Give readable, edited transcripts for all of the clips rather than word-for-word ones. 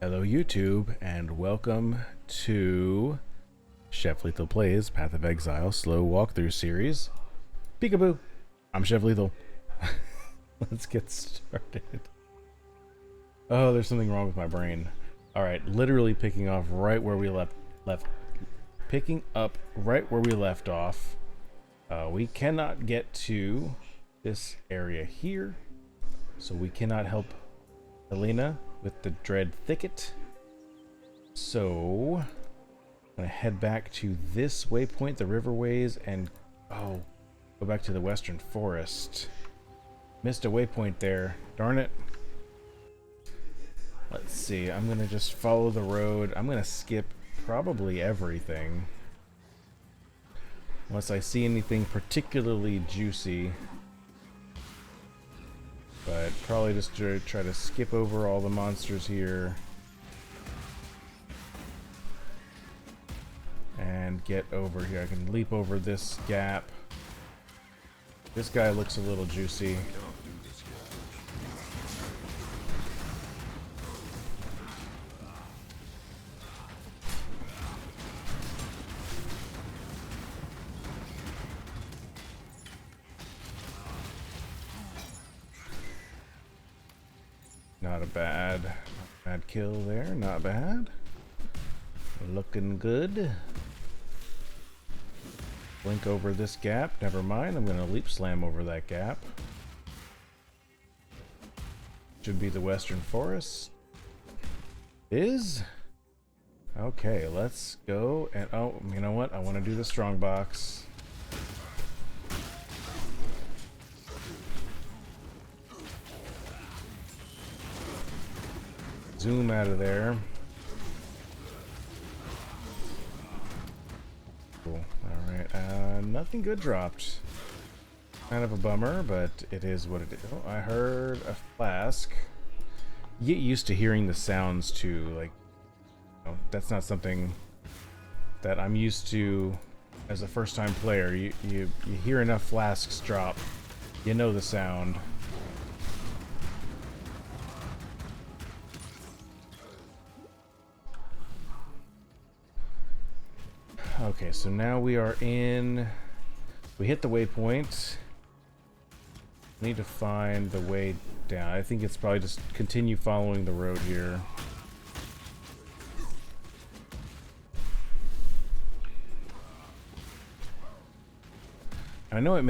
Hello YouTube, and welcome to Chef Lethal Plays Path of Exile slow walkthrough series. Peekaboo! I'm Chef Lethal. Let's get started. Oh, there's something wrong with my brain. Alright, literally picking off right where we left picking up right where we left off. We cannot get to this area here, so we cannot help Helena with the Dread Thicket. So I'm gonna head back to this waypoint, the riverways, and go back to the Western Forest. Missed a waypoint there, darn it. Let's see, I'm gonna just follow the road. I'm gonna skip probably everything unless I see anything particularly juicy. But probably just try to skip over all the monsters here. And get over here. I can leap over this gap. This guy looks a little juicy. Not a bad kill there, not bad. Looking good. Blink over this gap, never mind, I'm gonna leap slam over that gap. Should be the Western Forest. Is? Okay, let's go and oh, you know what? I wanna do the strong box. Zoom out of there. Cool. Alright, nothing good dropped. Kind of a bummer, but it is what it is. Oh, I heard a flask. You get used to hearing the sounds too, like, you know, that's not something that I'm used to as a first-time player. You hear enough flasks drop, you know the sound. Okay, so now we are in... We hit the waypoint. Need to find the way down. I think it's probably just continue following the road here. I know it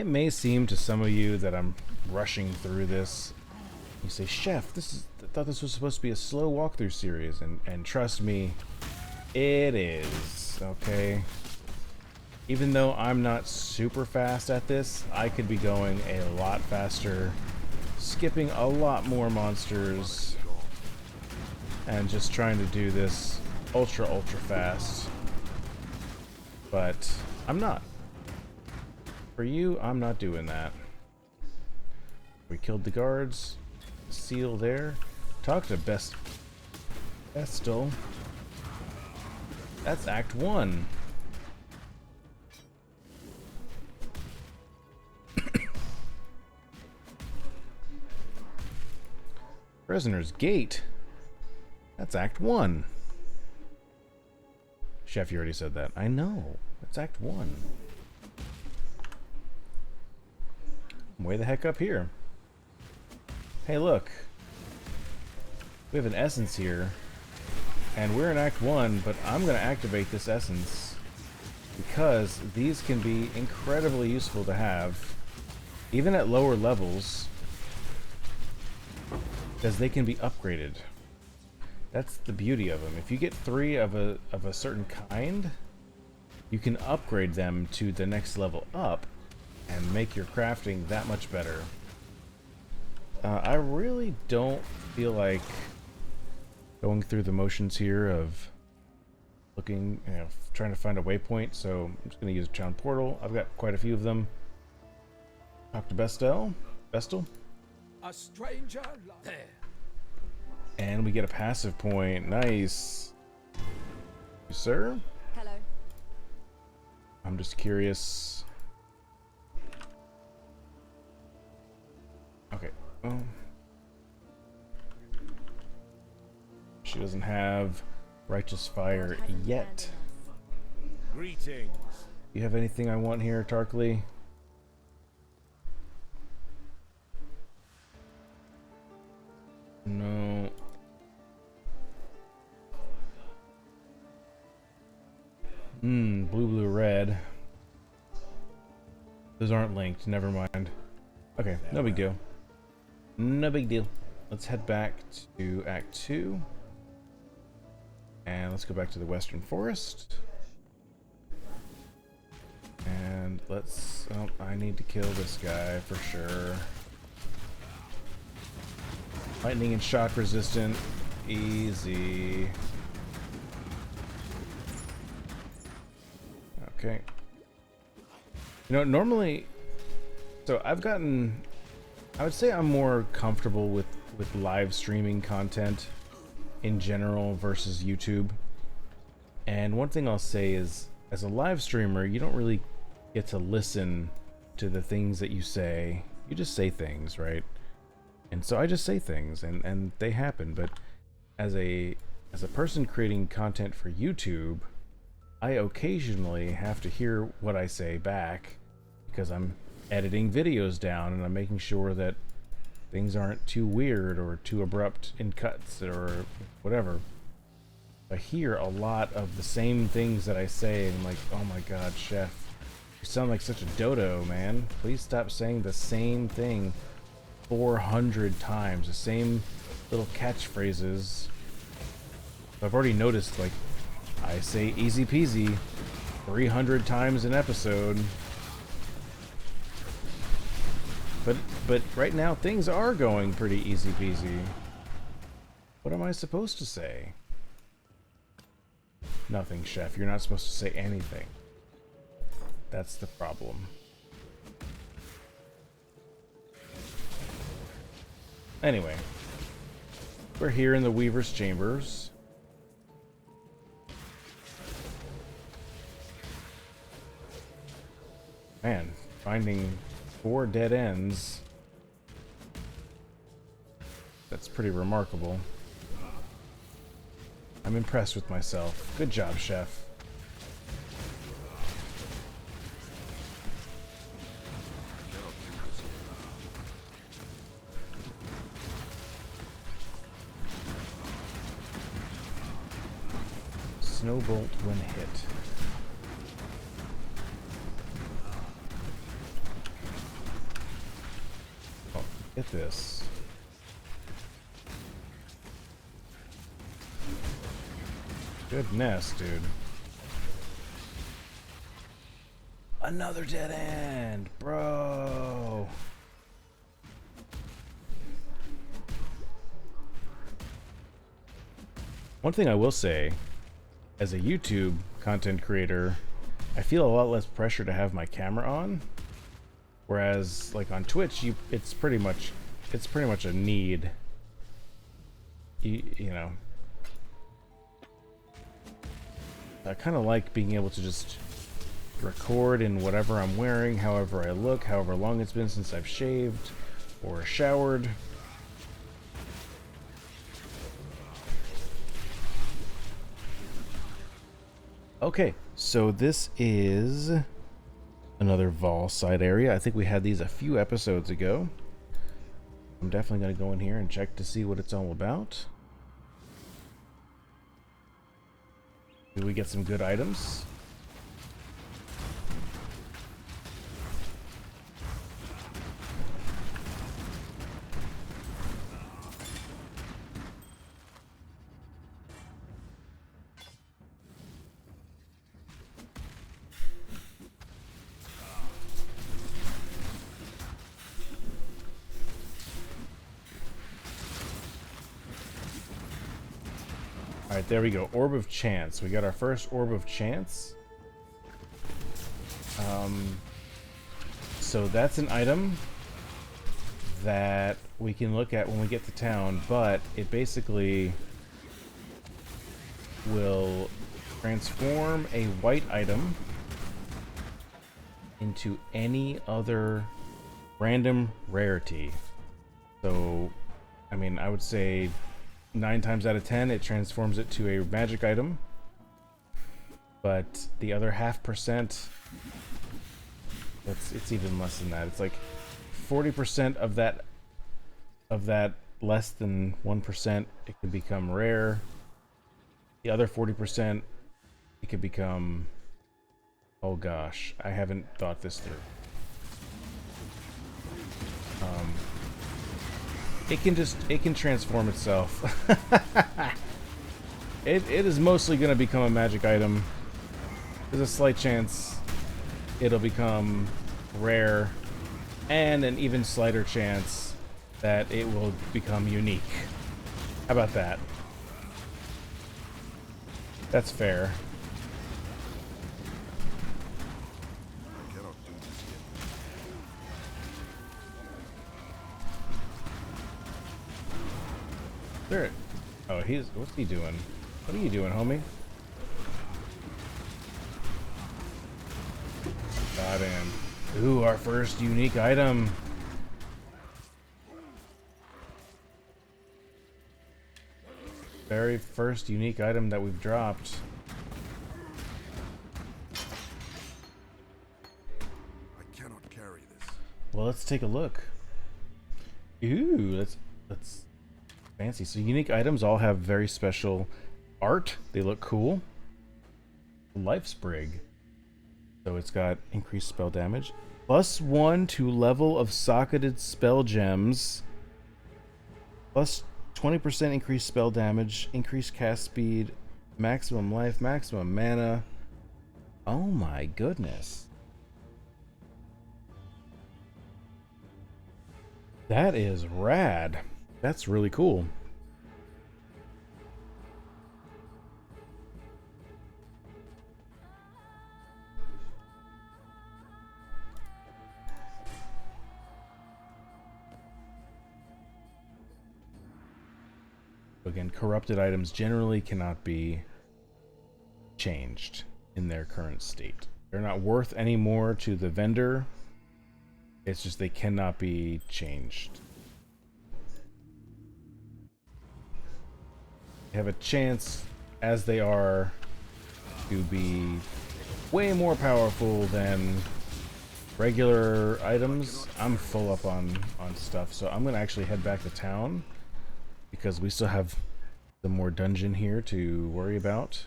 may seem to some of you that I'm rushing through this. You say, Chef, I thought this was supposed to be a slow walkthrough series, and trust me, it is. Okay, even though I'm not super fast at this, I could be going a lot faster, skipping a lot more monsters, and just trying to do this ultra fast. But I'm not. For you, I'm not doing that. We killed the guards. Seal there. Talk to Bestel. That's Act 1. Prisoner's Gate. That's Act 1. Chef, you already said that. I know. That's Act 1. I'm way the heck up here. Hey, look. We have an essence here. And we're in Act 1, but I'm going to activate this essence because these can be incredibly useful to have, even at lower levels, because they can be upgraded. That's the beauty of them. If you get 3 of a certain kind, you can upgrade them to the next level up and make your crafting that much better. I really don't feel like going through the motions here of looking, you know, trying to find a waypoint, so I'm just going to use a Chown Portal. I've got quite a few of them. Talk to Bestel. A stranger there. And we get a passive point. Nice. You, sir? Hello. I'm just curious. Okay. She doesn't have Righteous Fire yet. Greetings. You have anything I want here, Tarkly? No. Blue, red. Those aren't linked, never mind. Okay, no big deal. No big deal. Let's head back to Act 2. And let's go back to the Western Forest. And let's... Oh, I need to kill this guy for sure. Lightning and shock resistant. Easy. Okay. You know, normally... So I've gotten... I would say I'm more comfortable with live streaming content in general versus YouTube. And one thing I'll say is, as a live streamer, you don't really get to listen to the things that you say. You just say things, right? And so I just say things and they happen. But as a person creating content for YouTube, I occasionally have to hear what I say back because I'm editing videos down and I'm making sure that things aren't too weird or too abrupt in cuts or whatever. I hear a lot of the same things that I say and I'm like, oh my god, Chef, you sound like such a dodo, man. Please stop saying the same thing 400 times, the same little catchphrases. I've already noticed, like, I say easy peasy 300 times an episode. But right now things are going pretty easy peasy. What am I supposed to say? Nothing, Chef. You're not supposed to say anything. That's the problem. Anyway, we're here in the Weaver's Chambers. Man, finding 4 dead ends. That's pretty remarkable. I'm impressed with myself. Good job, Chef. Snowbolt when hit. Oh, get this. Goodness, dude. Another dead end, bro. One thing I will say, as a YouTube content creator, I feel a lot less pressure to have my camera on. Whereas, like on Twitch, it's pretty much a need. You know. I kind of like being able to just record in whatever I'm wearing, however I look, however long it's been since I've shaved or showered. Okay, so this is another Vol side area. I think we had these a few episodes ago. I'm definitely going to go in here and check to see what it's all about. Do we get some good items? Alright, there we go. Orb of Chance. We got our first Orb of Chance. So that's an item that we can look at when we get to town, but it basically will transform a white item into any other random rarity. So, I mean, I would say 9 times out of 10 it transforms it to a magic item. But the other 0.5%, it's even less than that. It's like 40% of that less than 1%, it can become rare. The other 40%, it could become, oh gosh, I haven't thought this through. It can transform itself. It is mostly going to become a magic item. There's a slight chance it'll become rare, and an even slighter chance that it will become unique. How about that? That's fair. There. Oh, what's he doing? What are you doing, homie? Got him. Ooh, our first unique item. Very first unique item that we've dropped. I cannot carry this. Well, let's take a look. Ooh, that's fancy. So unique items all have very special art. They look cool. Life Sprig. So it's got increased spell damage. +1 to level of socketed spell gems. Plus 20% increased spell damage. Increased cast speed. Maximum life. Maximum mana. Oh my goodness. That is rad. That's really cool. Again, corrupted items generally cannot be changed in their current state. They're not worth any more to the vendor. It's just they cannot be changed. They have a chance, as they are, to be way more powerful than regular items. I'm full up on stuff, so I'm gonna actually head back to town because we still have some more dungeon here to worry about.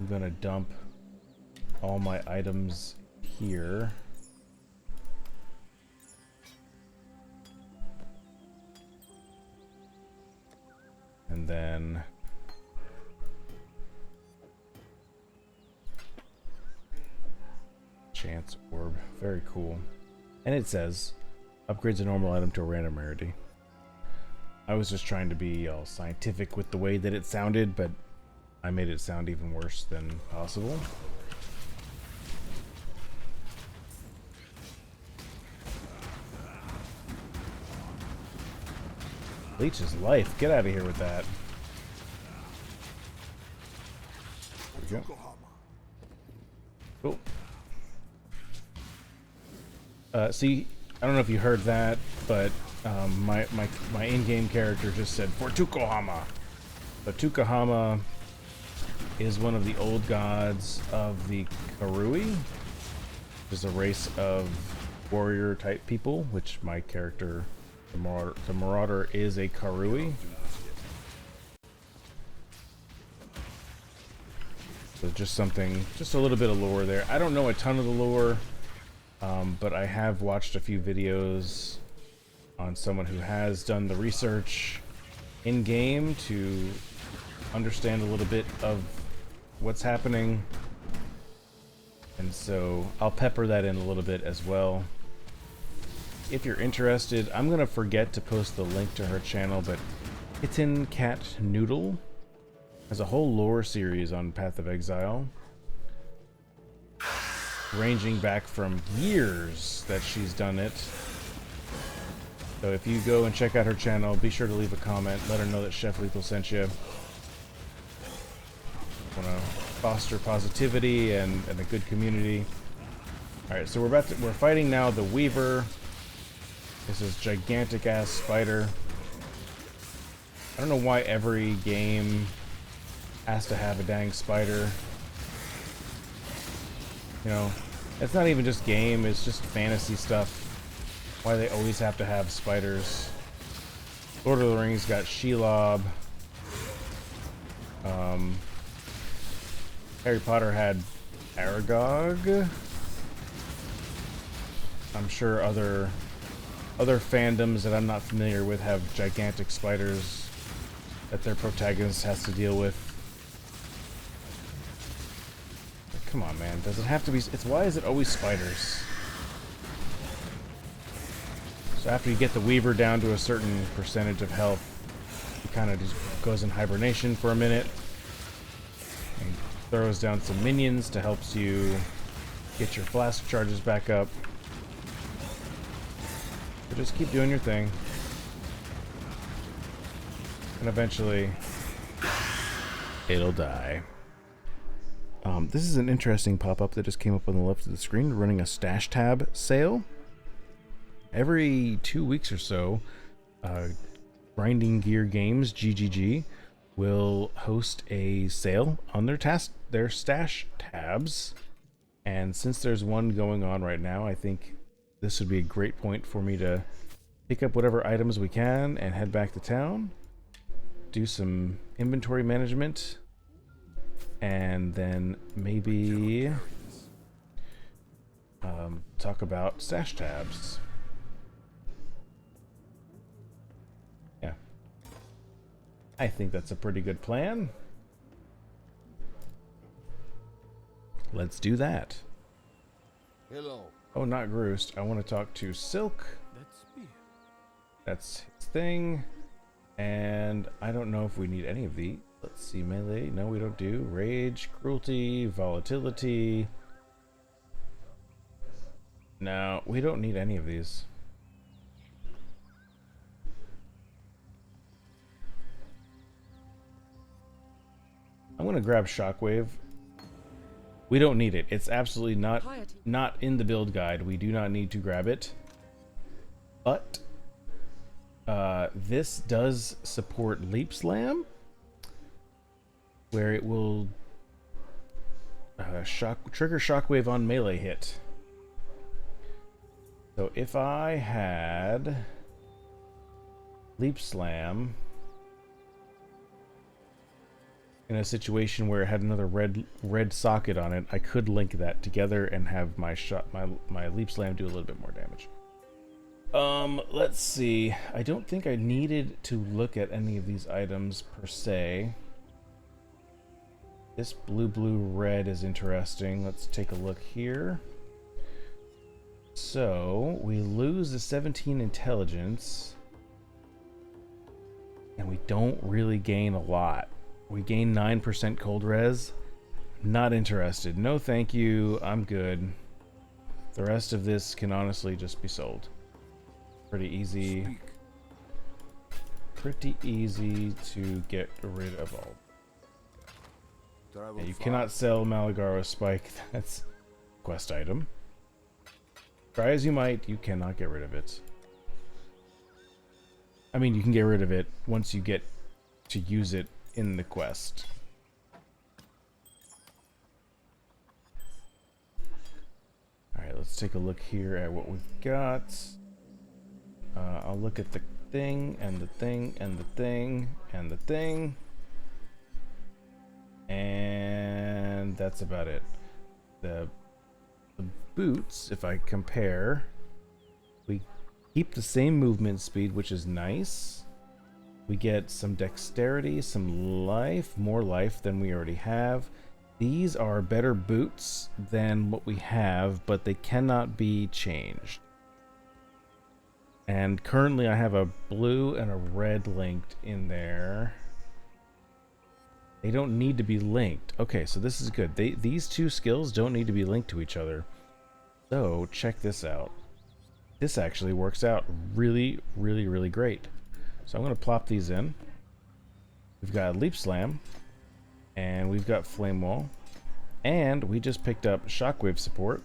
I'm gonna dump all my items here. And then Chance Orb, very cool. And it says upgrades a normal item to a random rarity. I was just trying to be all scientific with the way that it sounded, but I made it sound even worse than possible. Leech's life. Get out of here with that. There we go. Cool. See, I don't know if you heard that, but my in-game character just said for Tukohama. So Tukohama is one of the old gods of the Karui, which is a race of warrior type people, which my character, the Marauder, is a Karui. So just a little bit of lore there. I don't know a ton of the lore, but I have watched a few videos on someone who has done the research in game to understand a little bit of what's happening, and so I'll pepper that in a little bit as well. If you're interested, I'm gonna forget to post the link to her channel, but Kitten Cat Noodle has a whole lore series on Path of Exile, ranging back from years that she's done it. So if you go and check out her channel, be sure to leave a comment, let her know that Chef Lethal sent you. Want to foster positivity and a good community. All right, so we're fighting now the Weaver. This is gigantic ass spider. I don't know why every game has to have a dang spider. You know, it's not even just game, it's just fantasy stuff. Why they always have to have spiders. Lord of the Rings got Shelob. Harry Potter had Aragog. I'm sure other fandoms that I'm not familiar with have gigantic spiders that their protagonist has to deal with. But come on, man. Does it have to be... why is it always spiders? So after you get the Weaver down to a certain percentage of health, he kind of just goes in hibernation for a minute. And throws down some minions to help you get your flask charges back up. So just keep doing your thing. And eventually, it'll die. This is an interesting pop-up that just came up on the left of the screen, running a stash tab sale. Every 2 weeks or so, Grinding Gear Games, GGG, will host a sale on their stash tabs. And since there's one going on right now, I think this would be a great point for me to pick up whatever items we can and head back to town, do some inventory management, and then maybe talk about stash tabs. Yeah, I think that's a pretty good plan. Let's do that. Hello. Oh, not Groost. I want to talk to Silk. That's his thing. And I don't know if we need any of these. Let's see, melee. No, we don't do. Rage, cruelty, volatility. No, we don't need any of these. I'm gonna grab Shockwave. We don't need it. It's absolutely not in the build guide. We do not need to grab it. But this does support Leap Slam, where it will trigger Shockwave on melee hit. So if I had Leap Slam in a situation where it had another red socket on it, I could link that together and have my Leap Slam do a little bit more damage. Let's see. I don't think I needed to look at any of these items per se. This blue, red is interesting. Let's take a look here. So, we lose the 17 intelligence, and we don't really gain a lot. We gain 9% cold res. Not interested. No thank you. I'm good. The rest of this can honestly just be sold. Pretty easy. Pretty easy to get rid of all. Yeah, you cannot sell Malagaro's Spike. That's a quest item. Try as you might, you cannot get rid of it. I mean, you can get rid of it once you get to use it in the quest. Alright, let's take a look here at what we've got. I'll look at the thing, and the thing, and the thing, and the thing. And that's about it. The boots, if I compare, we keep the same movement speed, which is nice. We get some dexterity, some life, more life than we already have. These are better boots than what we have, but they cannot be changed. And currently I have a blue and a red linked in there. They don't need to be linked. Okay, so this is good. These two skills don't need to be linked to each other. So check this out. This actually works out really, really, really great. So I'm going to plop these in. We've got Leap Slam, and we've got Flame Wall, and we just picked up Shockwave support.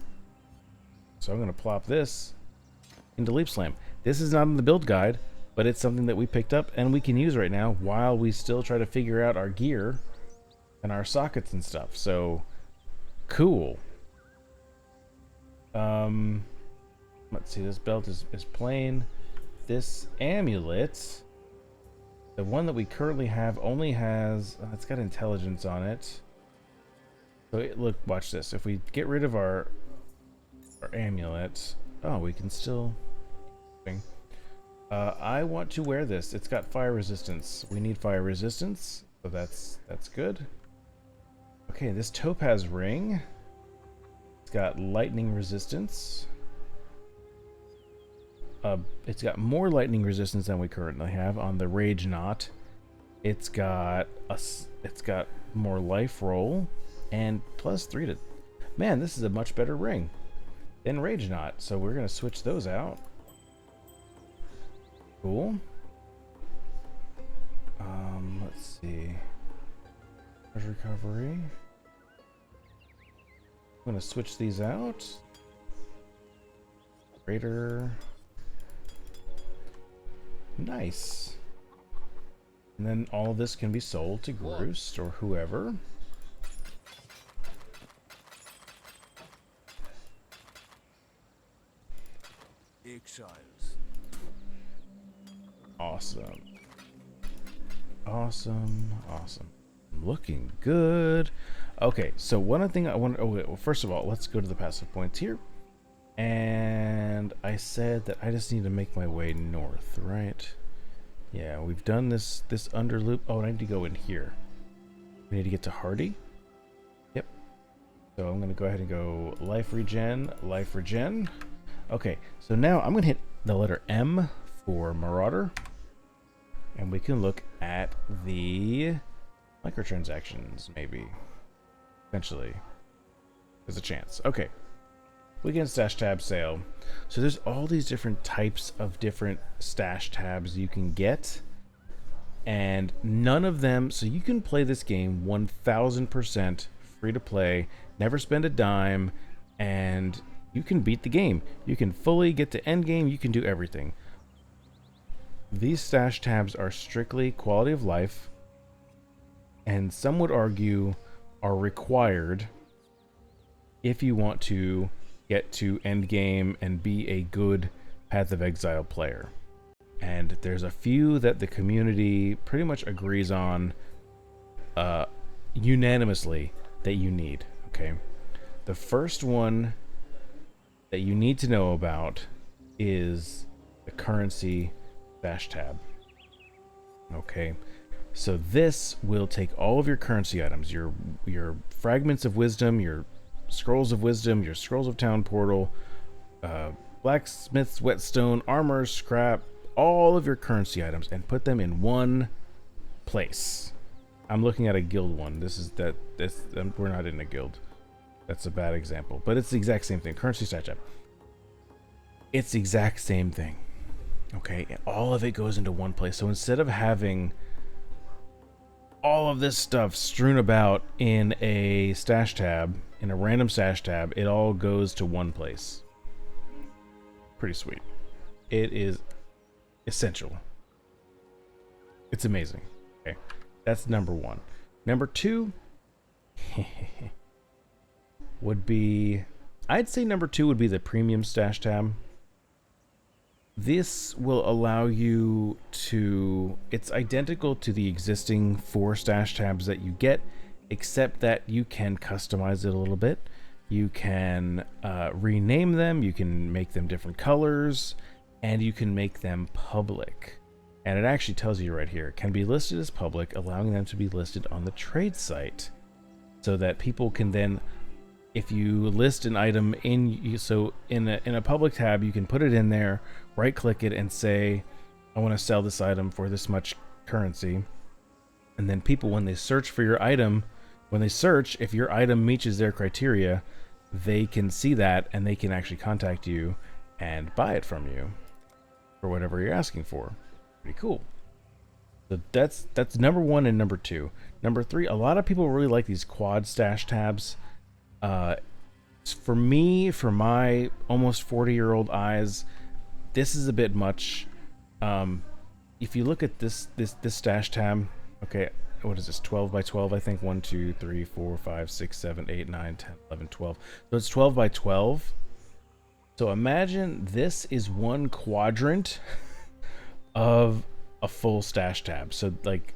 So I'm going to plop this into Leap Slam. This is not in the build guide, but it's something that we picked up and we can use right now while we still try to figure out our gear and our sockets and stuff. So cool. Let's see, this belt is plain. This amulet, the one that we currently have, only has it's got intelligence on it. So look, watch this. If we get rid of our amulet, oh, we can still. I want to wear this. It's got fire resistance. We need fire resistance, so that's good. Okay, this topaz ring. It's got lightning resistance. It's got more lightning resistance than we currently have on the rage knot. It's got more life roll and +3 to. Man, this is a much better ring than rage knot. So we're gonna switch those out. Cool. Let's see. Recovery. I'm gonna switch these out. Greater. Nice. And then all of this can be sold to Groost or whoever. Exiles. Awesome. Awesome. Awesome. Looking good. Okay, so one thing I want. Oh, wait, well, first of all, let's go to the passive points here. And I said that I just need to make my way north, right? Yeah, we've done this under loop. Oh, I need to go in here. We need to get to Hardy. Yep. So I'm going to go ahead and go life regen, life regen. Okay, so now I'm going to hit the letter M for Marauder. And we can look at the microtransactions, maybe. Eventually. There's a chance. Okay. Weekend stash tab sale. So there's all these different types of different stash tabs you can get, and none of them, so you can play this game 1000% free to play, never spend a dime, and you can beat the game. You can fully get to end game, you can do everything. These stash tabs are strictly quality of life, and some would argue are required if you want to get to end game and be a good Path of Exile player. And there's a few that the community pretty much agrees on unanimously that you need. Okay, the first one that you need to know about is the currency stash tab. Okay, so this will take all of your currency items, your fragments of wisdom, your scrolls of wisdom, your scrolls of town portal, blacksmith's whetstone, armor, scrap, all of your currency items, and put them in one place. I'm looking at a guild one. We're not in a guild. That's a bad example, but it's the exact same thing. Currency stash tab. It's the exact same thing. Okay, and all of it goes into one place. So instead of having all of this stuff strewn about in a stash tab, in a random stash tab, it all goes to one place. Pretty sweet. It is essential. It's amazing. Okay, that's number one. Number two would be, I'd say number two would be the premium stash tab. This will allow you to, it's identical to the existing 4 stash tabs that you get, except that you can customize it a little bit. You can rename them, you can make them different colors, and you can make them public. And it actually tells you right here, can be listed as public, allowing them to be listed on the trade site, so that people can then, if you list an item in a public tab, you can put it in there, right click it and say, I want to sell this item for this much currency. And then people, when they search for your item, if your item meets their criteria, they can see that and they can actually contact you and buy it from you for whatever you're asking for. Pretty cool. So that's number one and number two. Number three, a lot of people really like these quad stash tabs. For me, for my almost 40-year-old eyes, this is a bit much. if you look at this stash tab, okay, what is this? 12 by 12, I think. 1, 2, 3, 4, 5, 6, 7, 8, 9, 10, 11, 12. So it's 12 by 12. So imagine this is one quadrant of a full stash tab. So like,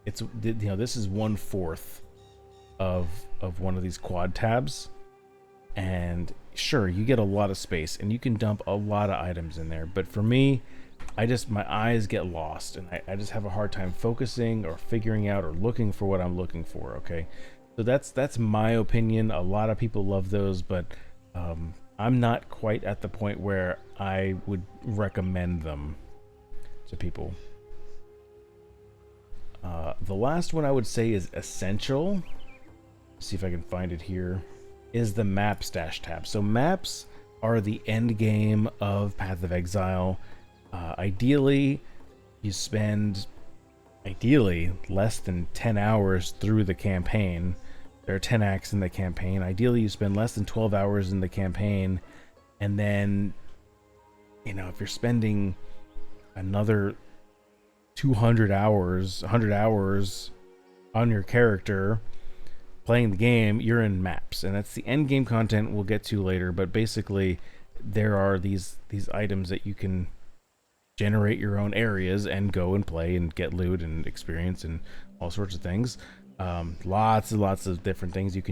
it's, you know, this is 1/4 of one of these quad tabs. And sure, you get a lot of space and you can dump a lot of items in there, but for me, my eyes get lost, and I just have a hard time focusing or figuring out or looking for what I'm looking for. Okay, so that's my opinion. A lot of people love those, but I'm not quite at the point where I would recommend them to people. The last one I would say is essential. Let's see if I can find it here. Is the map stash tab. So maps are the end game of Path of Exile. Ideally, you spend less than 10 hours through the campaign. There are 10 acts in the campaign. Ideally, you spend less than 12 hours in the campaign, and then, you know, if you're spending another 200 hours, 100 hours on your character playing the game, you're in maps, and that's the end game content we'll get to later. But basically, there are these items that you can generate your own areas and go and play and get loot and experience and all sorts of things. Lots and lots of different things you can